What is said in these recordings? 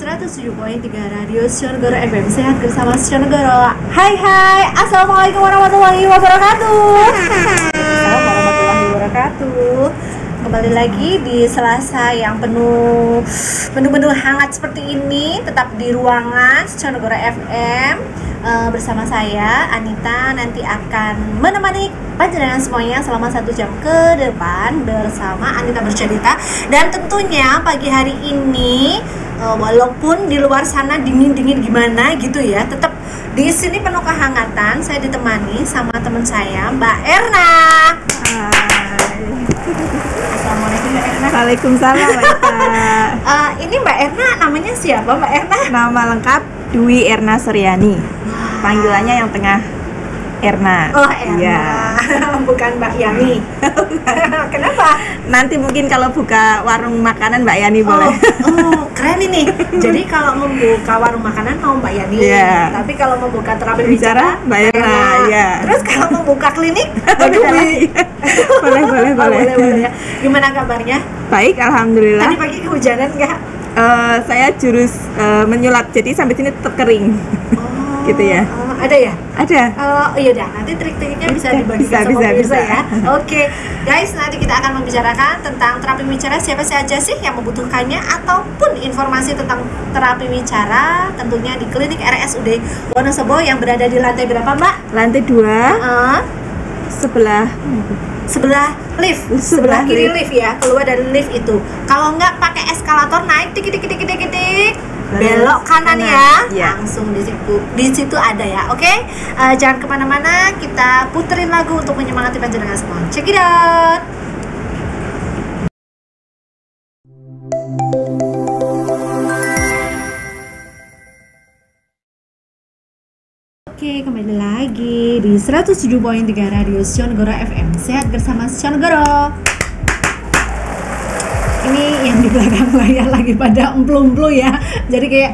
107.3 Radio Sionegoro FM. Sehat bersama Sionegoro. Hai, assalamualaikum warahmatullahi wabarakatuh. Assalamualaikum warahmatullahi wabarakatuh. Kembali lagi di Selasa yang penuh hangat seperti ini, tetap di ruangan Sionegoro FM. Bersama saya Anita nanti akan menemani panjenengan semuanya selama 1 jam ke depan bersama Anita bercerita. Dan tentunya pagi hari ini walaupun di luar sana dingin gimana gitu ya, tetap di sini penuh kehangatan. Saya ditemani sama teman saya Mbak Erna. Hai. Assalamualaikum Mbak Erna. Waalaikumsalam Mbak Ita. Ini Mbak Erna namanya siapa Mbak Erna? Nama lengkap Dwi Erna Suryani. Panggilannya yang tengah Erna. Oh, Erna. Iya. Bukan Mbak Yani. Kenapa? Nanti mungkin kalau buka warung makanan Mbak Yani boleh. Oh, keren ini. Jadi kalau membuka warung makanan mau Mbak Yani. Iya. Tapi kalau membuka terapi bicara Mbak Erna. Iya. Terus kalau membuka klinik, Dwi. Boleh ya. Gimana kabarnya? Baik, alhamdulillah. Tadi pagi kehujanan nggak? Saya jurus menyulap, jadi sampai sini tetap kering. Gitu ya. Ada ya? Ada. Iya dah, nanti trik-triknya bisa dibagikan sama pemirsa ya. Oke, guys, nanti kita akan membicarakan tentang terapi bicara. Siapa saja sih yang membutuhkannya ataupun informasi tentang terapi bicara, tentunya di klinik RSUD Wonosobo yang berada di lantai berapa, Mbak? Lantai 2. Sebelah lift, sebelah kiri lift ya, keluar dari lift itu. Kalau nggak pakai eskalator naik tik belok kanan ya, langsung di situ ada ya. Oke, jangan kemana-mana, kita puterin lagu untuk menyemangati panjenengan semua. Check it out. Oke, kembali lagi di 107.3 Radio Sionegoro FM. Sehat bersama Sionegoro. Ini yang di belakang layar lagi pada emplu-emplu ya. Jadi kayak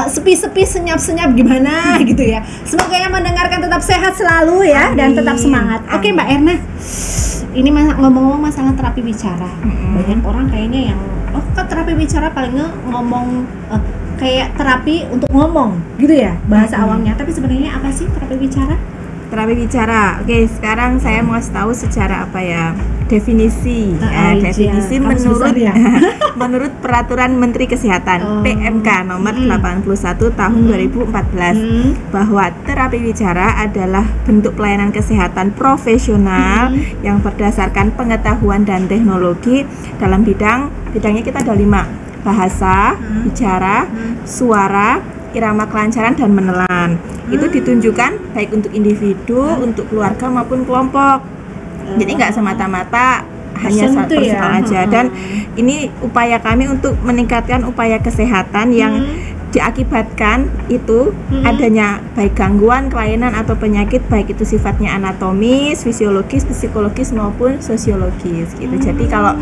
sepi-sepi, senyap-senyap gimana gitu ya. Semoga yang mendengarkan tetap sehat selalu ya. Amin. Dan tetap semangat. Oke, Mbak Erna. Ini ngomong-ngomong masalah terapi bicara. Banyak orang kayaknya yang kan terapi bicara paling ngomong kayak terapi untuk ngomong gitu ya, bahasa awamnya. Tapi sebenarnya apa sih terapi bicara? Terapi bicara. Oke, sekarang saya mau kasih tahu secara apa ya? Definisi. Definisi menurut Peraturan Menteri Kesehatan PMK nomor 81 tahun 2014 bahwa terapi bicara adalah bentuk pelayanan kesehatan profesional yang berdasarkan pengetahuan dan teknologi dalam bidangnya kita ada 5. Bahasa, bicara, suara, irama kelancaran, dan menelan. Itu ditunjukkan baik untuk individu, untuk keluarga maupun kelompok. Jadi nggak semata-mata hanya satu personal aja. Dan ini upaya kami untuk meningkatkan upaya kesehatan yang diakibatkan itu adanya baik gangguan, kelainan atau penyakit, baik itu sifatnya anatomis, fisiologis, psikologis maupun sosiologis gitu. Jadi kalau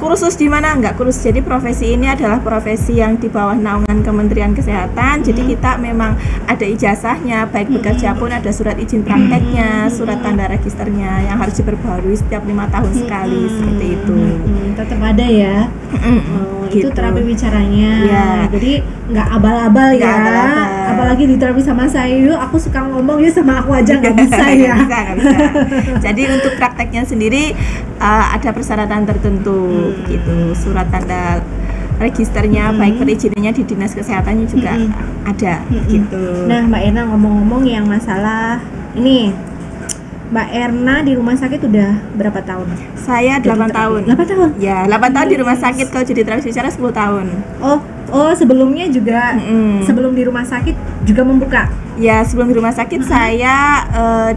kursus di mana? Enggak kursus. Jadi profesi ini adalah profesi yang di bawah naungan Kementerian Kesehatan. Jadi kita memang ada ijazahnya, baik bekerja pun ada surat izin prakteknya, surat tanda registernya yang harus diperbarui setiap 5 tahun sekali seperti itu. Tetap ada ya. Itu Gitu. terapi bicaranya. Ya. Jadi nggak abal-abal ya. Apalagi di terapi sama saya, yuk aku suka ngomong ya sama aku aja nggak bisa ya. Nggak bisa. Jadi untuk prakteknya sendiri ada persyaratan tertentu gitu. Surat tanda registernya, baik perizinannya di Dinas Kesehatannya juga ada gitu. Nah, Mbak Erna ngomong-ngomong yang masalah ini, Mbak Erna di rumah sakit udah berapa tahun? Saya 8 tahun. 8 tahun? Ya, 8 tahun di rumah sakit. Kalau jadi terapi bicara 10 tahun. Oh, sebelumnya juga sebelum di rumah sakit juga membuka? Ya, sebelum di rumah sakit saya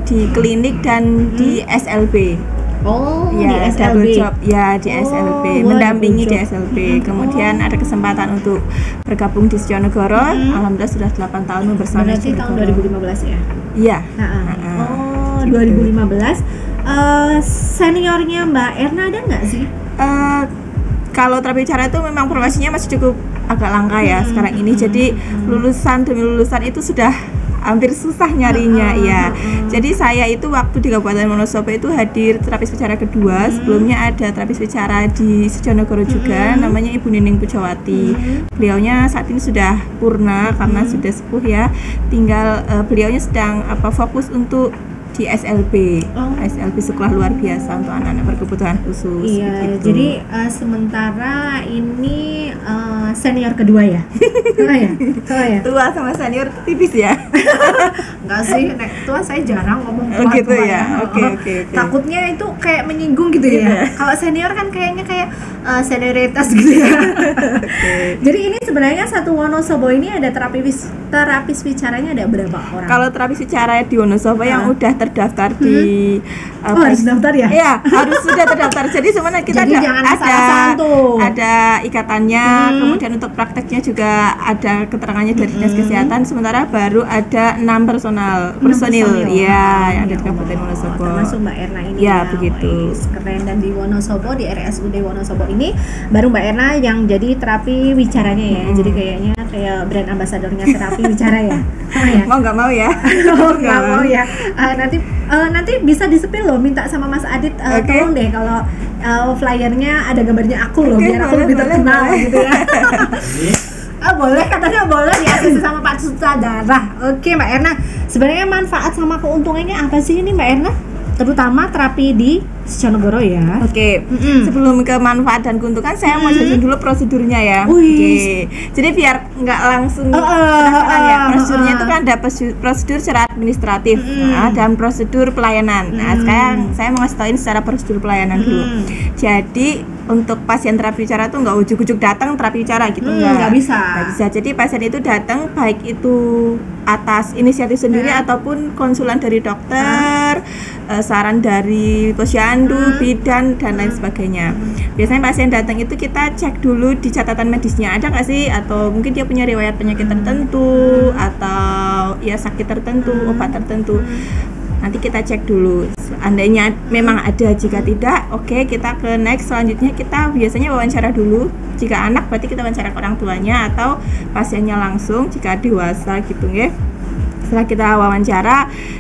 di klinik dan di SLB. Oh, ya, di SLB. Job. Ya, di SLB, mendampingi di SLB. Kemudian ada kesempatan untuk bergabung di Sionegoro. Alhamdulillah sudah 8 tahun bersama. Berarti tahun 2015 ya? Iya. 2015. Seniornya Mbak Erna ada nggak sih? Kalau terapi bicara itu memang profesinya masih cukup agak langka ya sekarang ini. Jadi lulusan demi lulusan itu sudah hampir susah nyarinya ya. Jadi saya itu waktu di Kabupaten Wonosobo itu hadir terapis bicara kedua. Sebelumnya ada terapis bicara di Sujonegoro juga, namanya Ibu Nining Pujawati. Beliaunya saat ini sudah purna karena sudah sepuh ya. Tinggal beliaunya sedang fokus untuk di SLB, SLB sekolah luar biasa untuk anak-anak berkebutuhan khusus. Iya, begitu. jadi sementara ini senior kedua ya? ya? Tua sama senior tipis ya? Enggak sih, tua saya jarang ngomong tua. Gitu ya? Oke. Takutnya itu kayak menyinggung gitu ya. Kalau senior kan kayaknya kayak senioritas gitu ya. Jadi ini sebenarnya satu Wonosobo ini ada terapis bicaranya ada berapa orang? Kalau terapis bicara di Wonosobo yang udah terdaftar di harus daftar ya? Iya, harus sudah terdaftar. Jadi sebenarnya kita ada ikatannya, kemudian untuk prakteknya juga ada keterangannya dari Dinas Kesehatan. Sementara baru ada 6 personil ya yang ada di Kabupaten Wonosobo. Termasuk Mbak Erna ini ya, begitu. Keren. Dan di Wonosobo, di RSUD Wonosobo ini baru Mbak Erna yang jadi terapi bicaranya ya. Jadi kayaknya kayak brand ambasadornya terapi bicara ya. Mau nggak mau ya? Nggak mau ya. Nanti bisa disepil loh, minta sama Mas Adit tolong deh kalau flyernya ada gambarnya aku loh, biar aku lebih terkenal gitu ya. Boleh, katanya boleh diakses sama Pak Sutradara. Oke Mbak Erna, sebenarnya manfaat sama keuntungannya apa sih ini Mbak Erna? Terutama terapi di Sujonegoro ya. Oke. Sebelum ke manfaat dan keuntungan, saya mau jelasin dulu prosedurnya ya. Oke. Jadi biar nggak langsung ya. Prosedurnya itu kan ada prosedur secara administratif dan prosedur pelayanan. Nah, sekarang saya mau ngasih tauin secara prosedur pelayanan dulu. Jadi untuk pasien terapi bicara tuh nggak ujuk-ujuk datang terapi bicara gitu, nggak bisa. Jadi pasien itu datang baik itu atas inisiatif sendiri ataupun konsulan dari dokter, saran dari posyandu, bidan dan lain sebagainya. Biasanya pasien datang itu kita cek dulu di catatan medisnya ada nggak sih, atau mungkin dia punya riwayat penyakit tertentu atau ya sakit tertentu, obat tertentu. Nanti kita cek dulu. Seandainya memang ada, jika tidak, oke, kita ke next. Selanjutnya kita biasanya wawancara dulu. Jika anak berarti kita wawancara ke orang tuanya atau pasiennya langsung jika dewasa gitu ya. Setelah kita wawancara,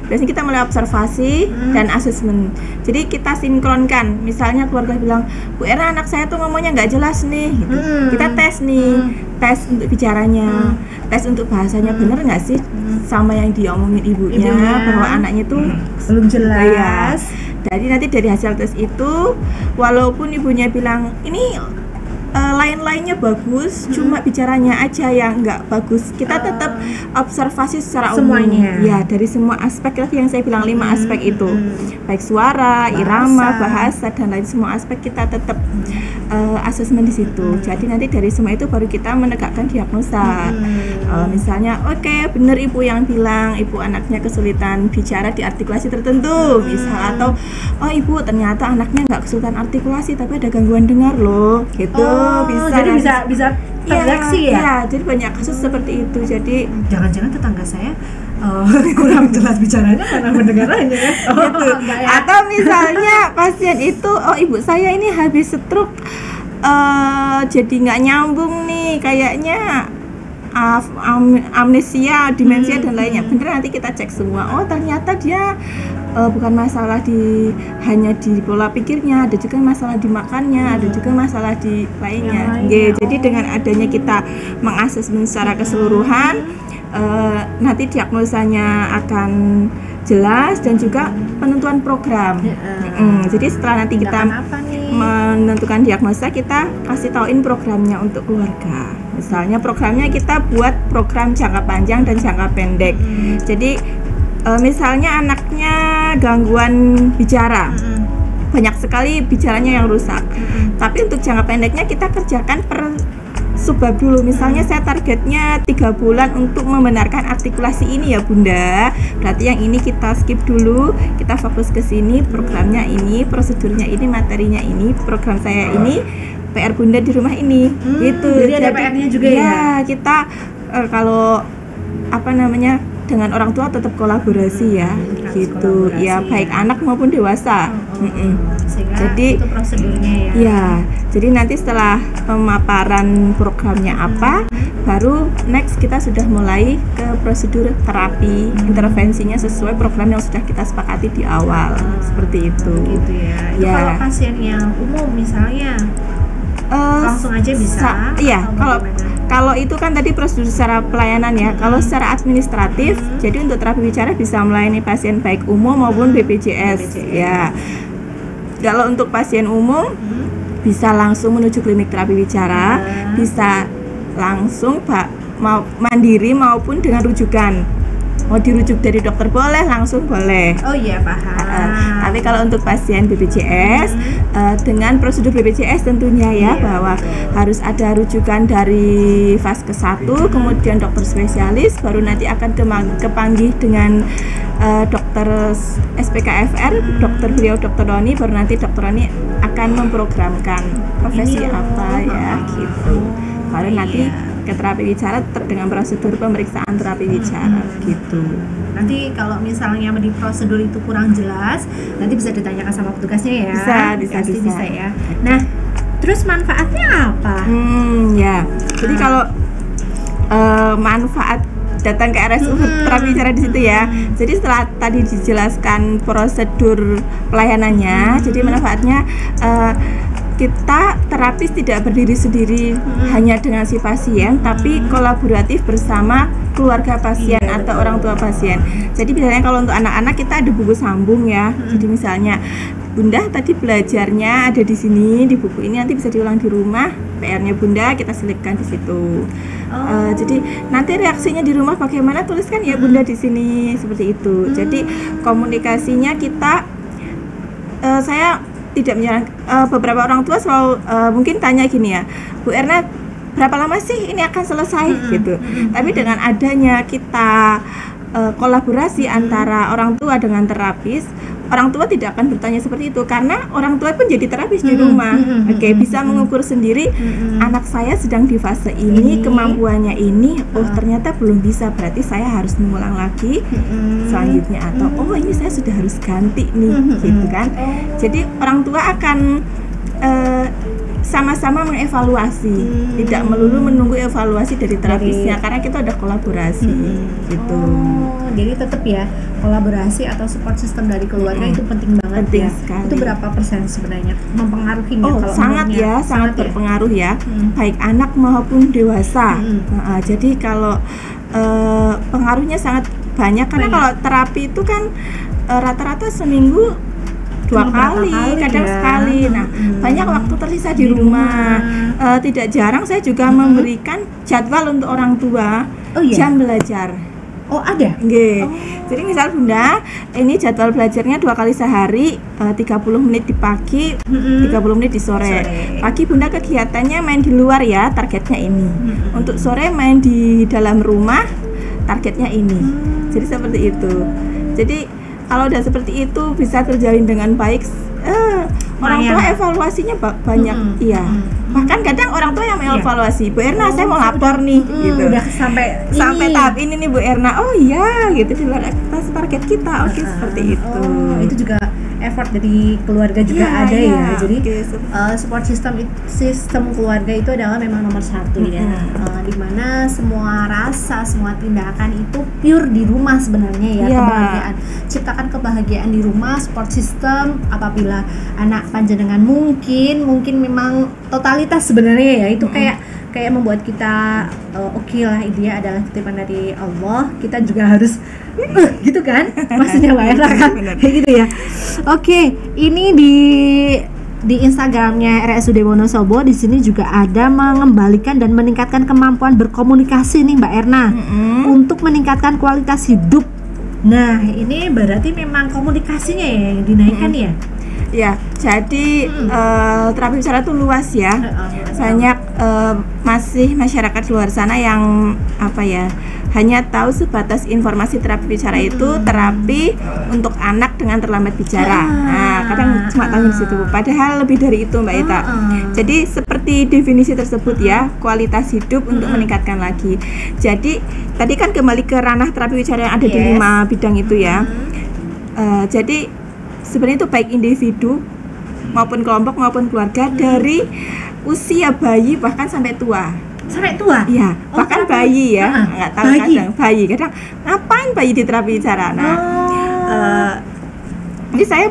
biasanya kita mulai observasi dan asesmen. Jadi kita sinkronkan. Misalnya keluarga bilang, Bu Erna anak saya tuh ngomongnya nggak jelas nih gitu. Kita tes nih, tes untuk bicaranya, tes untuk bahasanya bener nggak sih sama yang diomongin ibunya, bahwa anaknya tuh belum jelas. Jadi nanti dari hasil tes itu, walaupun ibunya bilang ini lain-lainnya bagus, cuma bicaranya aja yang nggak bagus, kita tetap observasi secara umum ya, dari semua aspek yang saya bilang 5 aspek itu, baik suara, irama, bahasa dan lain semua aspek kita tetap asesmen di situ. Jadi nanti dari semua itu baru kita menegakkan diagnosa. Misalnya oke, bener ibu yang bilang ibu anaknya kesulitan bicara di artikulasi tertentu misal, atau oh ibu ternyata anaknya nggak kesulitan artikulasi tapi ada gangguan dengar loh gitu. Jadi bisa terdeteksi ya? Iya, jadi banyak kasus seperti itu. Jadi jangan-jangan tetangga saya kurang jelas bicaranya karena pendengarannya ya? Gitu. Atau misalnya pasien itu, oh ibu saya ini habis stroke, jadi nggak nyambung nih, kayaknya amnesia, demensia dan lainnya. Bener, nanti kita cek semua. Oh ternyata dia bukan masalah hanya di pola pikirnya, ada juga masalah di makannya, ada juga masalah di lainnya. Jadi dengan adanya kita mengasesmen secara keseluruhan, nanti diagnosanya akan jelas dan juga penentuan program. Jadi setelah nanti kita menentukan diagnosa, kita kasih tauin programnya untuk keluarga. Misalnya programnya kita buat program jangka panjang dan jangka pendek. Jadi misalnya anaknya gangguan bicara, banyak sekali bicaranya yang rusak. Tapi untuk jangka pendeknya kita kerjakan per subbab dulu. Misalnya saya targetnya 3 bulan untuk membenarkan artikulasi ini ya Bunda. Berarti yang ini kita skip dulu, kita fokus ke sini, programnya ini, prosedurnya ini, materinya ini, program saya ini, PR Bunda di rumah ini. Gitu. Jadi ada PR-nya juga ya. Kita kalau dengan orang tua tetap kolaborasi ya, gitu. Kolaborasi, Ya baik anak maupun dewasa. Sehingga Jadi itu prosedurnya ya. ya, jadi nanti setelah pemaparan programnya apa, baru next kita sudah mulai ke prosedur terapi intervensinya sesuai program yang sudah kita sepakati di awal, seperti itu. Gitu ya. Itu Ya. kalau pasien yang umum misalnya langsung aja bisa. Iya, atau kalau itu kan tadi prosedur secara pelayanan ya. Kalau secara administratif, jadi untuk terapi bicara bisa melayani pasien baik umum maupun BPJS. Ya. Kalau untuk pasien umum bisa langsung menuju klinik terapi bicara, bisa langsung mau mandiri maupun dengan rujukan. Mau dirujuk dari dokter boleh, langsung boleh. Oh iya, paham. Tapi kalau untuk pasien BPJS dengan prosedur BPJS tentunya ya, bahwa harus ada rujukan dari Vaskes 1, kemudian dokter spesialis, baru nanti akan kepanggih dengan dokter SPKFR, beliau dokter Roni, baru nanti dokter Roni akan memprogramkan profesi apa ya gitu. Baru nanti ke terapi bicara dengan prosedur pemeriksaan terapi bicara gitu. Nanti kalau misalnya di prosedur itu kurang jelas, nanti bisa ditanyakan sama petugasnya ya. Bisa ya. Nah, terus manfaatnya apa? Ya. Jadi kalau manfaat datang ke RSU terapi bicara di situ ya. Jadi setelah tadi dijelaskan prosedur pelayanannya, jadi manfaatnya kita terapis tidak berdiri sendiri hanya dengan si pasien, tapi kolaboratif bersama keluarga pasien atau orang tua pasien. Jadi biasanya kalau untuk anak-anak kita ada buku sambung ya. Jadi misalnya Bunda tadi belajarnya ada di sini di buku ini, nanti bisa diulang di rumah. PR-nya Bunda kita selipkan di situ. Jadi nanti reaksinya di rumah bagaimana, tuliskan ya Bunda di sini, seperti itu. Jadi komunikasinya kita saya tidak menyarankan, beberapa orang tua selalu mungkin tanya gini ya, Bu Erna berapa lama sih ini akan selesai gitu. Tapi dengan adanya kita kolaborasi antara orang tua dengan terapis, orang tua tidak akan bertanya seperti itu karena orang tua pun jadi terapis di rumah. Bisa mengukur sendiri anak saya sedang di fase ini, kemampuannya ini, oh ternyata belum bisa, berarti saya harus mengulang lagi selanjutnya, atau oh ini saya sudah harus ganti nih gitu kan. Jadi orang tua akan sama-sama mengevaluasi, tidak melulu menunggu evaluasi dari terapisnya, karena kita udah kolaborasi gitu. Jadi tetap ya kolaborasi atau support system dari keluarga itu penting banget. Penting ya. sekali. Itu berapa persen sebenarnya mempengaruhinya? Oh kalau sangat umumnya? ya, sangat berpengaruh ya, baik anak maupun dewasa. Jadi kalau pengaruhnya sangat banyak karena kalau terapi itu kan rata-rata seminggu 2 kali, kadang sekali. Nah, banyak waktu tersisa di rumah. Tidak jarang saya juga memberikan jadwal untuk orang tua, jam belajar. Oh ada? Jadi misal Bunda, ini jadwal belajarnya 2 kali sehari, 30 menit di pagi, 30 menit di sore. Pagi Bunda kegiatannya main di luar ya, targetnya ini. Untuk sore main di dalam rumah, targetnya ini. Jadi seperti itu. Jadi kalau udah seperti itu bisa terjalin dengan baik. Orang tua evaluasinya banyak, iya. Bahkan kadang orang tua yang mengevaluasi, Bu Erna saya mau lapor nih, gitu. Udah sampai tahap ini nih Bu Erna. Oh iya, gitu di luar target kita. Oke, seperti itu. Itu juga effort dari keluarga juga ada ya. Jadi support sistem keluarga itu adalah memang nomor 1 ya. Dimana semua rasa, semua tindakan itu pure di rumah sebenarnya ya. Kebahagiaan, ciptakan kebahagiaan di rumah. Support system apabila anak panjenengan mungkin memang totalitas sebenarnya ya, itu kayak membuat kita oke lah, dia adalah titipan dari Allah, kita juga harus gitu kan maksudnya Mbak Erna kan kayak gitu ya. Oke, ini di Instagramnya RSUD Wonosobo di sini juga ada mengembalikan dan meningkatkan kemampuan berkomunikasi nih Mbak Erna untuk meningkatkan kualitas hidup. Nah ini berarti memang komunikasinya ya yang dinaikkan ya. Ya, jadi terapi bicara itu luas ya. Banyak masih masyarakat luar sana yang hanya tahu sebatas informasi terapi bicara itu terapi untuk anak dengan terlambat bicara. Nah, kadang cuma tahu di situ. Padahal lebih dari itu, Mbak Ita. Jadi seperti definisi tersebut ya, kualitas hidup untuk meningkatkan lagi. Jadi tadi kan kembali ke ranah terapi bicara yang ada di 5 bidang itu ya. Jadi sebenarnya itu baik individu maupun kelompok maupun keluarga dari usia bayi bahkan sampai tua. Sampai tua? Iya, bahkan bayi ya, nggak tahu kadang bayi, kadang ngapain bayi di terapi bicara. Nah, jadi saya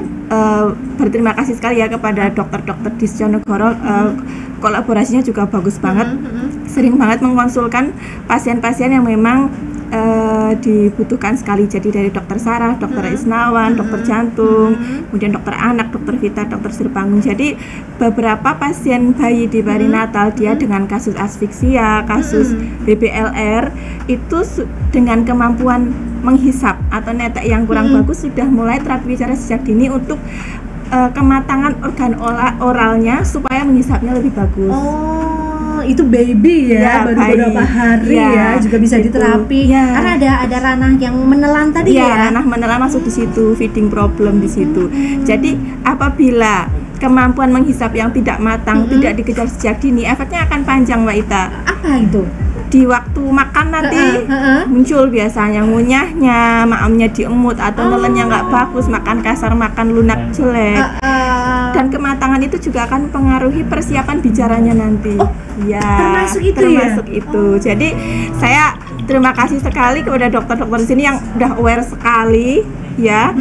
berterima kasih sekali ya kepada dokter-dokter di Sjonegoro, kolaborasinya juga bagus banget, sering banget mengkonsulkan pasien-pasien yang memang dibutuhkan sekali. Jadi dari dokter Sarah, dokter Isnawan, dokter jantung, kemudian dokter anak, dokter Vita, dokter Sirpangun. Jadi beberapa pasien bayi di perinatal dia dengan kasus asfiksia, kasus BBLR itu dengan kemampuan menghisap atau netek yang kurang bagus sudah mulai terapi bicara sejak dini untuk kematangan organ oralnya supaya menghisapnya lebih bagus. Itu baby ya, baru beberapa hari ya juga bisa diterapi. Karena ada ranah yang menelan tadi ya. Ranah menelan masuk di situ, feeding problem di situ. Jadi apabila kemampuan menghisap yang tidak matang, tidak dikejar sejak dini, efeknya akan panjang, Mbak Ita. Apa itu? Di waktu makan nanti muncul biasanya ngunyahnya, maamnya diemut atau nelennya nggak bagus, makan kasar, makan lunak jelek. Dan kematangan itu juga akan mempengaruhi persiapan bicaranya nanti. Termasuk itu termasuk itu. Jadi saya terima kasih sekali kepada dokter-dokter di sini yang udah aware sekali ya,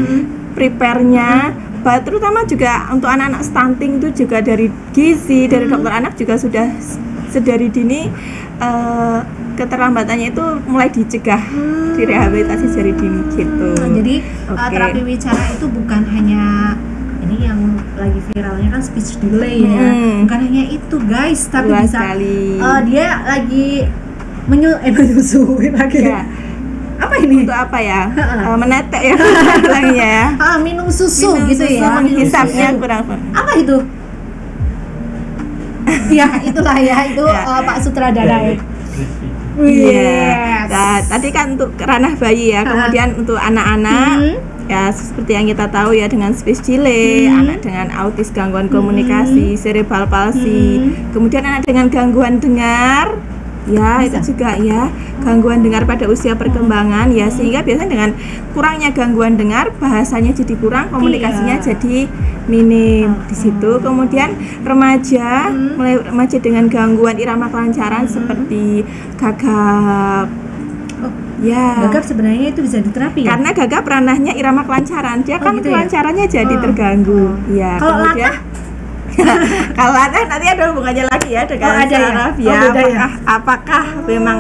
prepare-nya. Terutama juga untuk anak-anak stunting itu juga dari gizi, dari dokter anak juga sudah sedari dini keterlambatannya itu mulai dicegah, direhabilitasi dari dini gitu. Jadi terapi bicara itu bukan hanya ini yang lagi viralnya kan speech delay ya, bukan hanya itu guys, tapi bisa dia lagi menyusui lagi ya. Apa ini? Untuk apa ya? Menetek ya bilangnya ya. Minum susu gitu ya. Menghisapnya kurang. Apa itu? Ya itulah ya, itu Pak Sutradara ya. Nah, tadi kan untuk ranah bayi ya, kemudian untuk anak-anak ya seperti yang kita tahu ya, dengan speech delay, anak dengan autis gangguan komunikasi, cerebral palsy, kemudian anak dengan gangguan dengar ya itu juga ya, gangguan dengar pada usia perkembangan ya, sehingga biasanya dengan kurangnya gangguan dengar bahasanya jadi kurang, komunikasinya jadi minim di situ. Kemudian remaja, mulai remaja dengan gangguan irama kelancaran seperti gagap. Gagap sebenarnya itu bisa diterapi ya? Karena gagap ranahnya irama kelancaran, dia kan gitu kelancarannya ya? Jadi terganggu. Ya, kalau latah? Kalau latah nanti ada hubungannya lagi ya dengan saraf ya. Apakah memang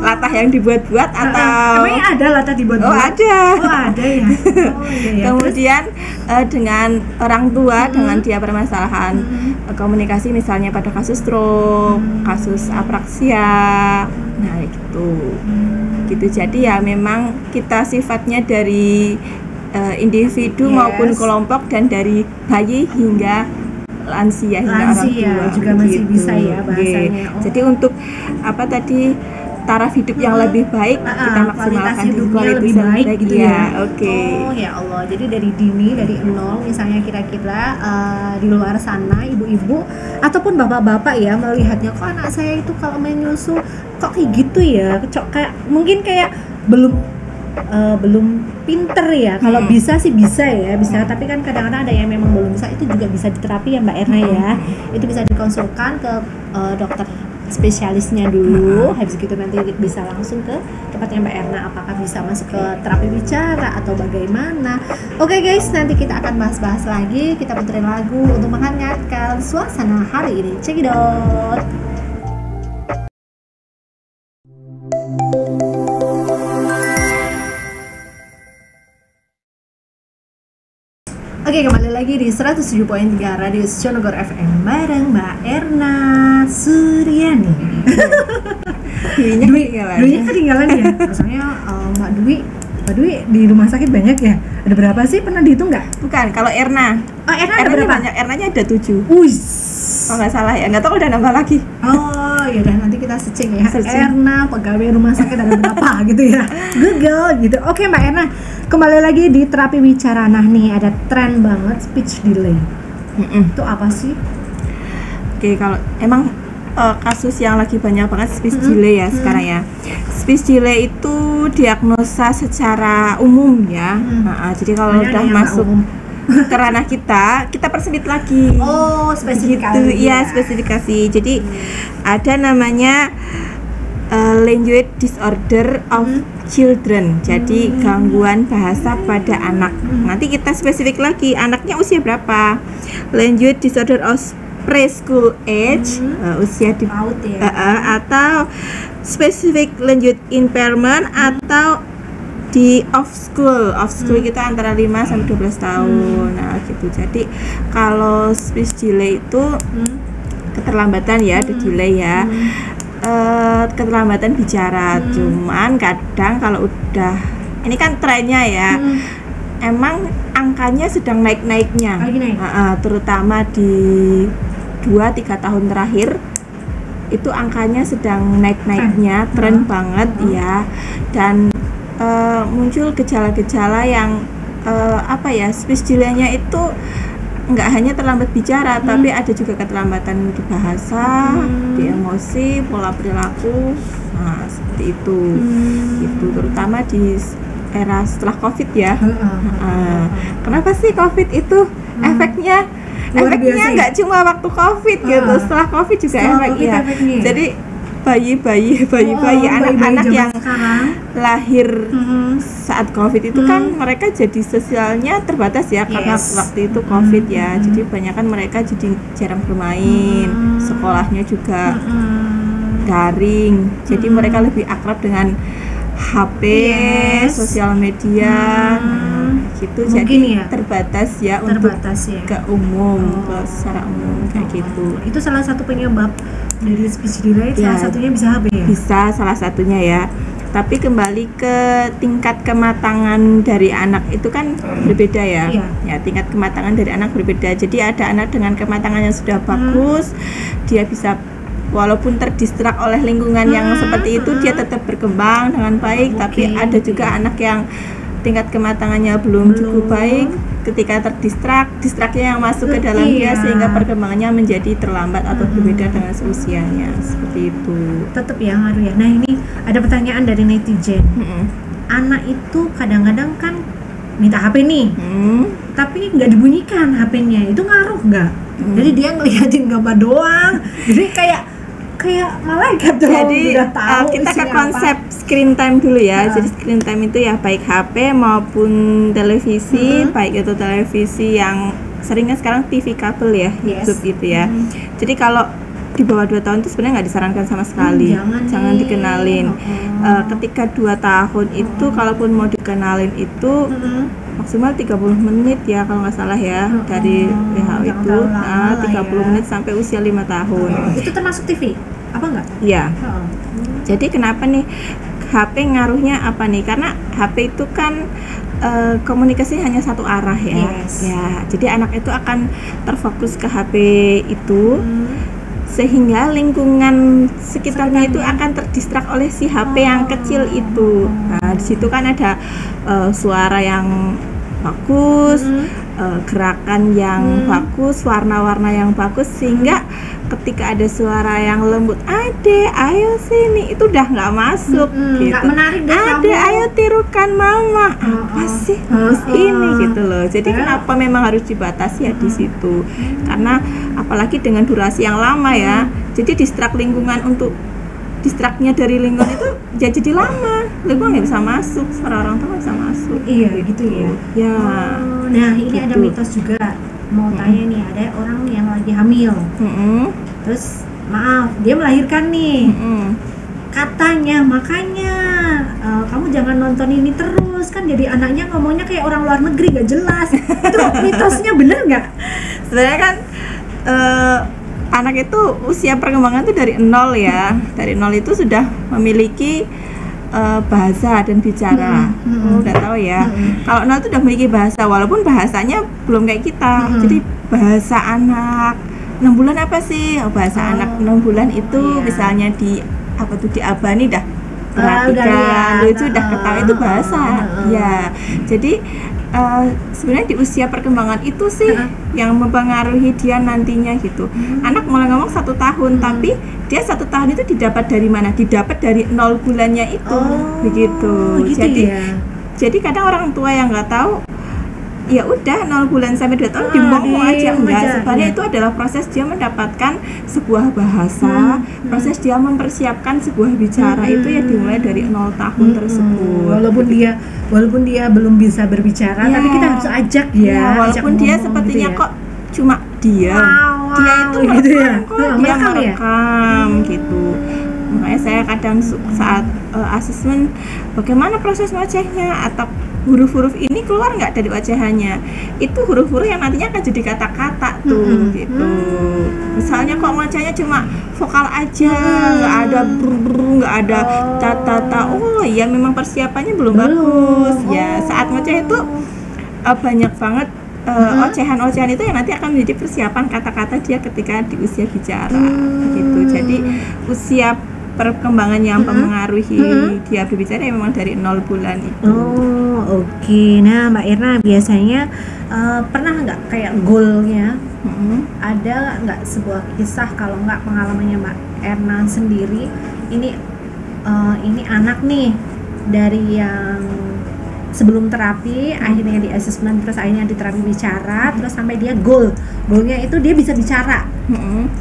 latah yang dibuat-buat atau emangnya ada latah dibuat-buat? Ada ya. Kemudian dengan orang tua dengan dia permasalahan komunikasi, misalnya pada kasus stroke, kasus apraksia, nah gitu. Jadi ya memang kita sifatnya dari individu maupun kelompok, dan dari bayi hingga lansia hingga orang tua juga masih bisa ya bahasanya. Jadi untuk apa tadi, taraf hidup yang lebih baik kita maksimalkan di kualitas lebih baik gitu ya. Oh ya Allah, jadi dari dini, dari nol misalnya kira-kira di luar sana ibu-ibu ataupun bapak-bapak ya melihatnya, kok anak saya itu kalau menyusu kok kayak gitu ya, kayak mungkin kayak belum pinter ya. Kalau bisa sih bisa ya, tapi kan kadang-kadang ada yang memang belum bisa, itu juga bisa diterapi ya Mbak Erna ya. Itu bisa dikonsulkan ke dokter spesialisnya dulu, habis gitu nanti bisa langsung ke tempatnya Mbak Erna, apakah bisa masuk ke terapi bicara atau bagaimana. Oke guys, nanti kita akan bahas-bahas lagi, kita puterin lagu untuk menghangatkan suasana hari ini. Check it out. Oke, kembali lagi di 107.3 Radio Sjonegoro FM bareng Mbak Erna Suryani. Duinya ketinggalan ya. Rasanya Mbak Dwi di rumah sakit banyak ya. Ada berapa sih? Pernah dihitung nggak? Bukan, kalau Erna. Oh, Erna ada berapa? Banyak. Ernanya ada 7. Wih. Oh nggak salah ya, nggak tahu udah nambah lagi. Oh Oh ya udah, nanti kita searching ya. Searching. Erna pegawai rumah sakit ada berapa gitu ya. Google gitu. Oke Mbak Erna, kembali lagi di terapi bicara. Nah nih ada tren banget speech delay. Itu apa sih? Oke, kalau emang kasus yang lagi banyak banget speech delay ya sekarang ya. Speech delay itu diagnosa secara umum ya. Jadi kalau Banyak udah yang masuk nggak umum. ke ranah kita persempit lagi. Oh, spesifikasi. Gitu, iya spesifikasi. Jadi ada namanya language disorder of children. Jadi gangguan bahasa pada anak. Nanti kita spesifik lagi, anaknya usia berapa? Language disorder of preschool age, usia di PAUD ya. atau specific language impairment atau di off school kita antara 5 sampai 12 tahun. Nah gitu. Jadi kalau speech delay itu keterlambatan ya, ada delay ya. Keterlambatan bicara. Cuman kadang kalau udah, ini kan trennya ya, emang angkanya sedang naik-naiknya. Lagi naik. Terutama di 2-3 tahun terakhir itu angkanya sedang naik-naiknya, tren banget ya. Dan muncul gejala-gejala yang speech delay-nya itu nggak hanya terlambat bicara, tapi ada juga keterlambatan di bahasa, di emosi, pola perilaku. Nah seperti itu. Itu terutama di era setelah COVID ya. Kenapa sih COVID itu efeknya nggak cuma waktu COVID gitu, setelah COVID juga efeknya. Jadi bayi anak-anak yang lahir saat COVID itu kan mereka jadi sosialnya terbatas ya, karena waktu itu COVID ya. Jadi banyak kan mereka jadi jarang bermain, sekolahnya juga daring. Jadi mereka lebih akrab dengan HP, sosial media, gitu. Mungkin jadi ya, terbatas ya untuk ke umum, ke secara umum kayak gitu. Itu salah satu penyebab dari speech delay. Salah satunya bisa HP ya? Bisa, salah satunya ya. Tapi kembali ke tingkat kematangan dari anak itu kan berbeda ya. Ya, tingkat kematangan dari anak berbeda. Jadi ada anak dengan kematangan yang sudah bagus, dia bisa walaupun terdistrak oleh lingkungan yang seperti itu, dia tetap berkembang dengan baik. Tapi ada juga anak yang tingkat kematangannya belum cukup baik, ketika distraknya yang masuk ke dalam dia sehingga perkembangannya menjadi terlambat atau berbeda dengan seusianya, seperti itu. Tetap ya ngaruh ya. Nah ini ada pertanyaan dari netizen. Anak itu kadang-kadang kan minta HP nih, tapi nggak dibunyikan HP-nya, itu ngaruh nggak? Jadi dia ngeliatin gambar doang, jadi kayak malaikat dong. Jadi udah tahu kita ke konsep screen time dulu ya. Jadi screen time itu ya baik HP maupun televisi, baik itu televisi yang seringnya sekarang TV kabel ya, YouTube gitu ya. Jadi kalau di bawah 2 tahun itu sebenarnya nggak disarankan sama sekali, jangan dikenalin. Ketika 2 tahun itu kalaupun mau dikenalin itu maksimal 30 menit ya kalau nggak salah ya, dari WHO itu 30 menit sampai usia 5 tahun. Itu termasuk TV apa enggak? Iya. Jadi kenapa nih HP ngaruhnya apa nih? Karena HP itu kan komunikasi hanya satu arah ya. Ya, jadi anak itu akan terfokus ke HP itu, sehingga lingkungan sekitarnya itu akan terdistrak oleh si HP yang kecil itu. Nah, di situ kan ada suara yang bagus, gerakan yang bagus, warna-warna yang bagus, sehingga ketika ada suara yang lembut, "Ade, ayo sini," itu udah nggak masuk gitu. Nggak menarik deh "Ade, kamu. ayo tirukan mama." Apa sih ini gitu loh. Jadi kenapa memang harus dibatasi ya di situ? Karena apalagi dengan durasi yang lama ya. Jadi distrak lingkungan untuk distraknya dari lingkungan itu jadi lama, lingkungan nggak bisa masuk, suara orang tua nggak bisa masuk. Iya gitu ya. Ya. Nah ini ada mitos juga, mau tanya nih, ada orang yang lagi hamil, terus maaf dia melahirkan nih, katanya makanya kamu jangan nonton ini terus, kan jadi anaknya ngomongnya kayak orang luar negeri, gak jelas. Itu mitosnya bener nggak? Sebenarnya kan anak itu usia perkembangan itu dari 0 ya. Dari 0 itu sudah memiliki bahasa dan bicara. Udah tahu ya. Kalau 0 itu udah memiliki bahasa, walaupun bahasanya belum kayak kita. Jadi bahasa anak, 6 bulan apa sih? Bahasa anak 6 bulan itu misalnya di apa tuh di Abani dah perhatikan, itu udah ketahui itu bahasa. Ya, jadi sebenarnya di usia perkembangan itu sih yang mempengaruhi dia nantinya gitu. Anak mulai ngomong 1 tahun, tapi dia 1 tahun itu didapat dari mana? Didapat dari 0 bulannya itu, begitu. Jadi kadang orang tua yang nggak tahu, ya udah 0 bulan sampai 2 tahun dimong aja, enggak. Sebenarnya itu adalah proses dia mendapatkan sebuah bahasa, proses dia mempersiapkan sebuah bicara itu ya dimulai dari 0 tahun tersebut. Walaupun dia belum bisa berbicara, tapi kita harus ajak walaupun dia sepertinya kok cuma dia itu merekam dia merekam gitu. Makanya saya kadang saat asesmen, bagaimana proses ngocehnya atau huruf-huruf ini keluar nggak dari ocehannya, itu huruf-huruf yang nantinya akan jadi kata-kata tuh gitu. Misalnya kok ngocehnya cuma vokal aja, nggak ada nggak ada tata, oh iya memang persiapannya belum bagus ya. Saat ngoceh itu banyak banget ocehan-ocehan itu yang nanti akan menjadi persiapan kata-kata dia ketika di usia bicara gitu. Jadi usia perkembangan yang mempengaruhi dia berbicara ya memang dari 0 bulan itu. Oke. Nah, Mbak Erna biasanya pernah nggak kayak goalnya? Ada nggak sebuah kisah, kalau nggak pengalamannya Mbak Erna sendiri? Ini anak nih dari yang sebelum terapi, akhirnya di assessment, terus akhirnya di terapi bicara, terus sampai dia goalnya itu dia bisa bicara.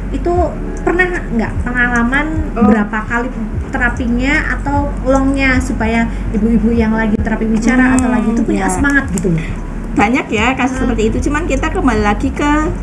Itu pernah nggak pengalaman berapa kali terapinya atau longnya supaya ibu-ibu yang lagi terapi bicara atau lagi itu punya semangat gitu? Banyak ya kasus seperti itu, cuman kita kembali lagi ke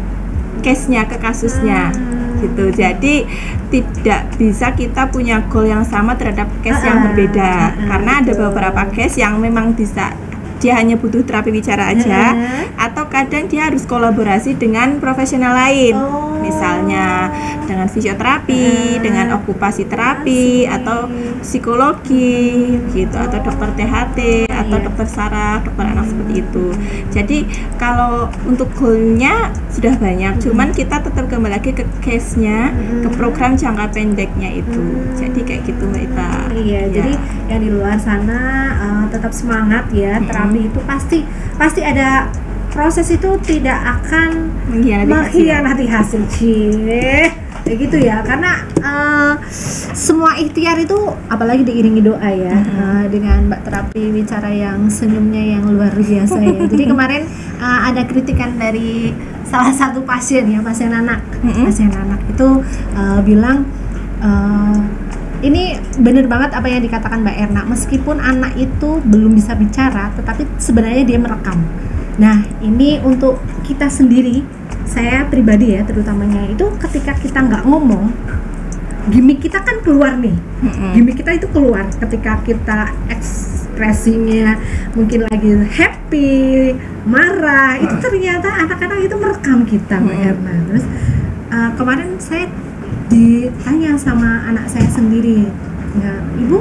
case-nya, ke kasusnya gitu. Jadi tidak bisa kita punya goal yang sama terhadap case yang berbeda, karena ada beberapa case yang memang bisa dia hanya butuh terapi bicara aja, atau kadang dia harus kolaborasi dengan profesional lain, misalnya dengan fisioterapi, dengan okupasi terapi, atau psikologi gitu, atau dokter THT, atau dokter saraf, dokter anak, seperti itu. Jadi kalau untuk goalnya sudah banyak, cuman kita tetap kembali lagi ke case-nya, ke program jangka pendeknya itu. Jadi kayak gitu Mbak Ita. Jadi yang di luar sana tetap semangat ya. Terapi itu pasti ada proses, itu tidak akan mengkhianati hasil. Kayak gitu ya, karena semua ikhtiar itu apalagi diiringi doa ya. Dengan Mbak terapi bicara yang senyumnya yang luar biasa ya. Jadi kemarin ada kritikan dari salah satu pasien ya, pasien anak itu bilang, ini benar banget apa yang dikatakan Mbak Erna, meskipun anak itu belum bisa bicara, tetapi sebenarnya dia merekam. Nah, ini untuk kita sendiri, saya pribadi ya terutamanya, itu ketika kita nggak ngomong, gimmick kita kan keluar nih. Gimmick kita itu keluar ketika kita ekspresinya mungkin lagi happy, marah, itu ternyata anak-anak itu merekam kita, Mbak Erna. Terus kemarin saya ditanya sama anak saya sendiri, ya, Ibu,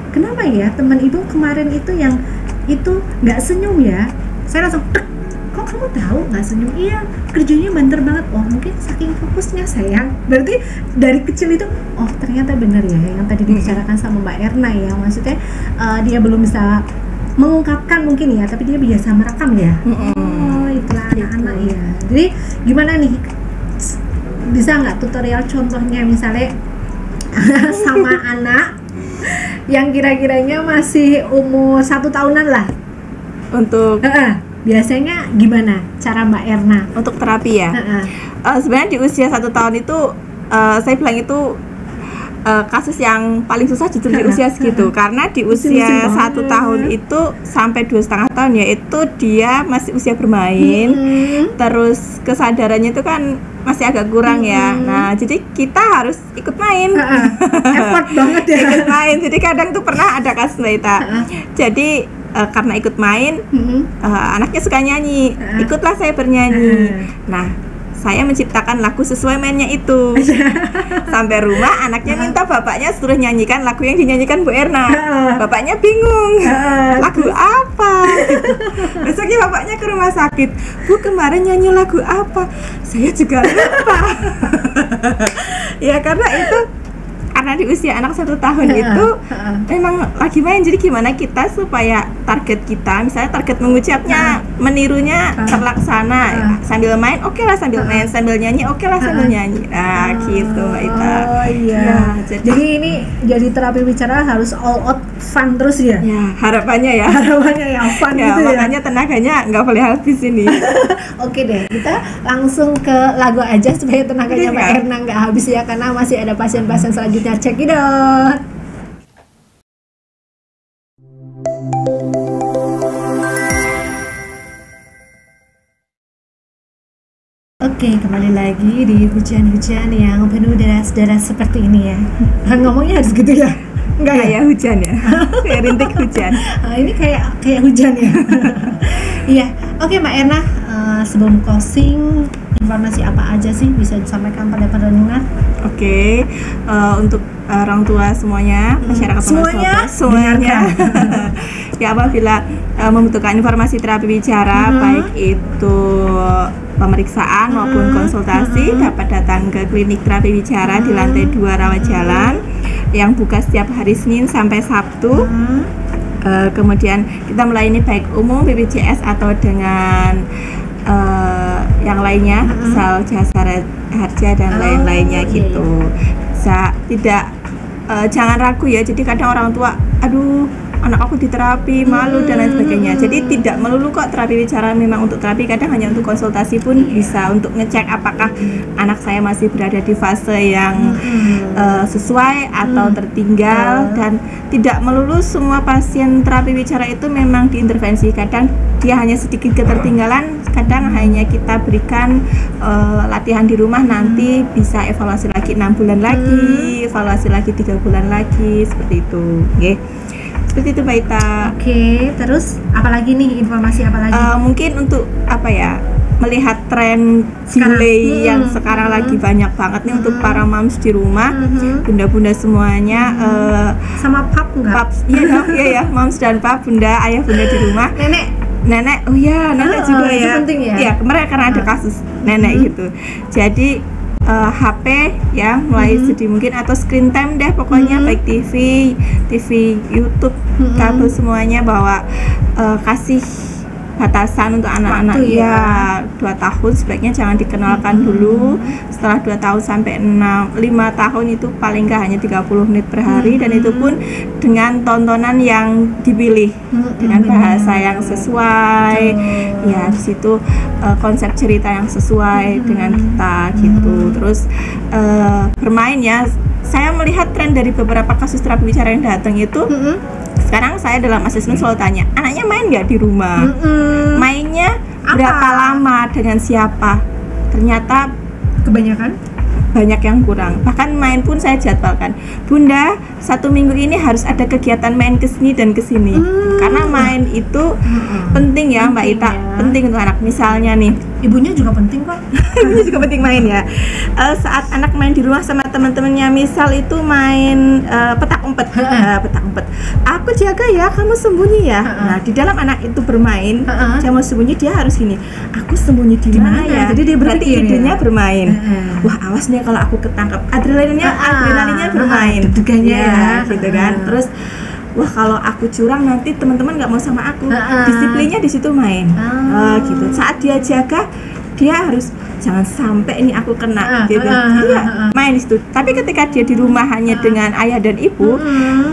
kenapa ya teman Ibu kemarin itu yang itu nggak senyum ya? Saya langsung, kok kamu tahu nggak senyum? Iya, kerjanya banter banget. Oh, mungkin saking fokusnya sayang. Berarti dari kecil itu, oh ternyata benar ya yang tadi dibicarakan sama Mbak Erna ya. Maksudnya dia belum bisa mengungkapkan mungkin ya, tapi dia biasa merekam ya. Oh, itulah anak-anak ya. Jadi gimana nih? Bisa nggak tutorial contohnya misalnya sama anak yang kira-kiranya masih umur 1 tahunan lah, untuk biasanya gimana cara Mbak Erna untuk terapi ya? Sebenarnya di usia 1 tahun itu saya bilang itu kasus yang paling susah justru di usia segitu, karena di usia 1 tahun itu sampai 2,5 tahun ya, itu dia masih usia bermain, terus kesadarannya itu kan masih agak kurang ya. Nah, jadi kita harus ikut main. Effort banget ya. Ikut main. Jadi kadang tuh pernah ada kasus Mbak Ita. Jadi karena ikut main, anaknya suka nyanyi, ikutlah saya bernyanyi. Nah, saya menciptakan lagu sesuai mainnya itu. Sampai rumah anaknya minta bapaknya suruh nyanyikan lagu yang dinyanyikan Bu Erna. Bapaknya bingung, lagu apa? Besoknya bapaknya ke rumah sakit, Bu kemarin nyanyi lagu apa? Saya juga lupa. Ya karena itu, karena di usia anak 1 tahun itu memang lagi main. Jadi gimana kita supaya target kita, misalnya target mengucapnya, menirunya terlaksana, sambil main oke lah sambil main, sambil nyanyi oke lah sambil nyanyi. Nah gitu Mbak Ita. Oh iya. Ya, jadi ini jadi terapi bicara harus all out fun terus ya? Ya harapannya ya. Harapannya ya fun ya, gitu ya. Makanya tenaganya nggak boleh habis ini. Oke deh, kita langsung ke lagu aja supaya tenaganya Mbak Erna nggak habis ya, karena masih ada pasien-pasien selanjutnya. Check it out. Oke, kembali lagi di hujan-hujan yang penuh deras-deras seperti ini ya. Ngomongnya harus gitu ya? Enggak ya? Kayak hujan ya. Kayak rintik hujan. Ini kayak hujan ya. Iya. Oke, Mbak Erna, sebelum closing, informasi apa aja sih bisa disampaikan pada pendengar? Oke, untuk orang tua semuanya, masyarakat semuanya. Ya apabila membutuhkan informasi terapi bicara, baik itu pemeriksaan maupun konsultasi, dapat datang ke klinik terapi bicara di lantai 2 Rawat Jalan yang buka setiap hari Senin sampai Sabtu. Kemudian kita melayani baik umum, BPJS atau dengan yang lainnya, misal jasa harja dan lain-lainnya gitu. Jangan ragu ya. Jadi kadang orang tua, aduh anak aku diterapi, malu dan lain sebagainya. Jadi tidak melulu kok terapi bicara memang untuk terapi, kadang hanya untuk konsultasi pun bisa, untuk ngecek apakah anak saya masih berada di fase yang sesuai atau tertinggal. Dan tidak melulu semua pasien terapi bicara itu memang diintervensi, kadang dia hanya sedikit ketertinggalan, kadang hanya kita berikan latihan di rumah, nanti bisa evaluasi lagi 6 bulan lagi, evaluasi lagi 3 bulan lagi, seperti itu. Okay. Seperti itu Mbak Ita. Oke, terus apalagi nih, informasi apa lagi? Mungkin untuk apa ya, melihat tren delay yang sekarang lagi banyak banget nih untuk para moms di rumah, bunda-bunda semuanya. Sama pap enggak? Pap, iya dong, iya ya, moms dan pap, bunda, ayah bunda di rumah. Nenek, oh ya, nenek juga ya. Itu penting ya. Iya, kemarin karena ada kasus nenek gitu. Jadi HP ya mulai sedih mungkin, atau screen time deh pokoknya, baik TV, YouTube, kabel semuanya, bahwa kasih batasan untuk anak-anak ya 2 tahun sebaiknya jangan dikenalkan dulu. Setelah 2 tahun sampai 5 tahun itu paling nggak hanya 30 menit per hari, dan itu pun dengan tontonan yang dipilih dengan bahasa yang sesuai ya, di situ konsep cerita yang sesuai dengan kita gitu. Terus bermain ya, saya melihat tren dari beberapa kasus terapi bicara yang datang itu, sekarang saya dalam asesmen selalu tanya, anaknya main nggak di rumah? Mainnya berapa lama, dengan siapa? Ternyata kebanyakan banyak yang kurang. Bahkan main pun saya jadwalkan, Bunda 1 minggu ini harus ada kegiatan main kesini dan kesini. Karena main itu penting ya Mbak Ita, penting untuk anak. Misalnya nih, ibunya juga penting kok. Ibunya juga penting main ya. Saat anak main di rumah sama teman-temannya, misal itu main petak umpet, aku jaga ya, kamu sembunyi ya. Nah di dalam anak itu bermain, dia mau sembunyi, dia harus gini, aku sembunyi di mana ya. Jadi dia berarti idenya bermain. Wah awas nih kalau aku ketangkap, adrenalinnya bermain, deg-degannya ya, gitu kan. Terus wah kalau aku curang nanti teman-teman nggak mau sama aku. Disiplinnya di situ main, gitu. Saat dia jaga, dia harus jangan sampai ini aku kena, gitu. Dia main di situ. Tapi ketika dia di rumah hanya dengan ayah dan ibu,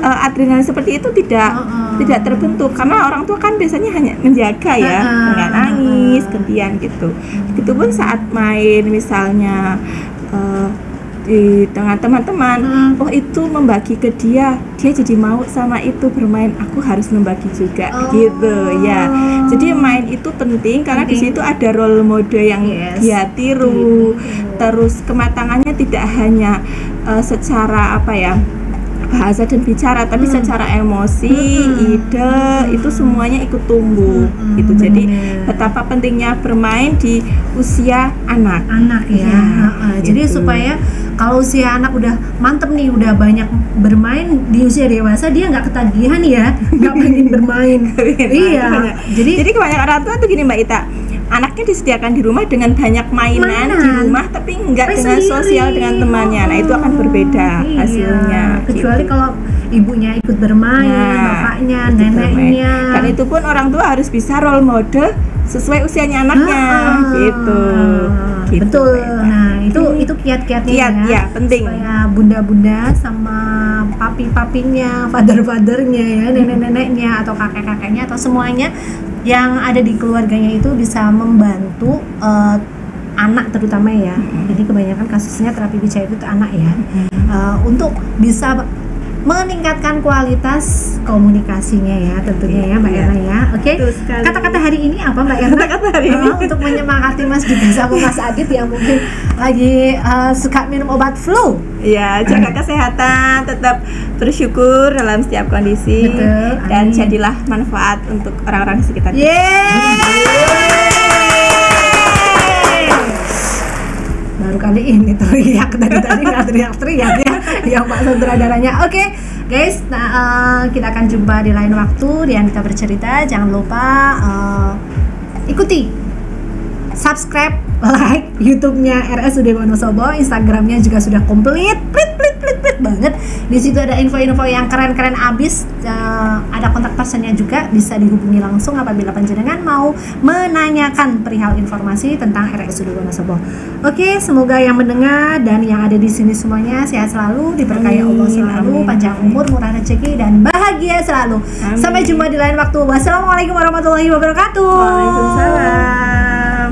adrenalin seperti itu tidak terbentuk, karena orang tua kan biasanya hanya menjaga ya, nggak nangis, gantian gitu. Begitupun saat main misalnya di tengah teman-teman, oh itu membagi ke dia jadi mau sama itu bermain, aku harus membagi juga, gitu ya. Jadi main itu penting karena di situ ada role model yang dia tiru. Terus kematangannya tidak hanya secara apa ya, bahasa dan bicara, tapi secara emosi, ide itu semuanya ikut tumbuh gitu. Jadi betapa pentingnya bermain di usia anak ya. Jadi gitu. supaya kalau usia anak udah mantep nih, udah banyak bermain, di usia dewasa dia nggak ketagihan ya, nggak pengen bermain. Iya. Jadi kebanyakan orang tua tuh gini Mbak Ita, anaknya disediakan di rumah dengan banyak mainan di rumah, tapi nggak dengan sosial dengan temannya. Nah itu akan berbeda hasilnya. Kecuali gitu. kalau ibunya ikut bermain, bapaknya, neneknya. Dan itu pun orang tua harus bisa role model sesuai usianya anaknya, gitu. Betul. Nah itu kiat-kiatnya ya, penting. Supaya bunda-bunda sama papi-papinya, father-fathernya ya, nenek-neneknya atau kakek-kakeknya atau semuanya yang ada di keluarganya itu bisa membantu anak terutama ya. Jadi kebanyakan kasusnya terapi bicara itu anak ya, untuk bisa meningkatkan kualitas komunikasinya ya, tentunya ya Mbak Erna ya. Oke. Kata-kata hari ini apa Mbak Erna? Kata-kata hari ini untuk menyemangati Mas Dika sama Mas Adit yang mungkin lagi suka minum obat flu. Ya, jaga kesehatan, tetap bersyukur dalam setiap kondisi. Betul, dan jadilah manfaat untuk orang-orang di sekitar kita. Baru kali ini teriak, tadi nggak teriak-teriak ya yang Pak sutradaranya. Oke, guys, nah kita akan jumpa di lain waktu di Anita Bercerita. Jangan lupa ikuti, subscribe, like YouTube-nya RSUD Wonosobo, Instagram-nya juga sudah komplit, plit banget. Di situ ada info-info yang keren-keren abis. Ada kontak personnya juga, bisa dihubungi langsung apabila panjenengan mau menanyakan perihal informasi tentang RSUD Wonosobo. Oke, semoga yang mendengar dan yang ada di sini semuanya sehat selalu, diberkahi Allah selalu, panjang umur, murah rezeki dan bahagia selalu. Sampai jumpa di lain waktu. Wassalamualaikum warahmatullahi wabarakatuh. Waalaikumsalam.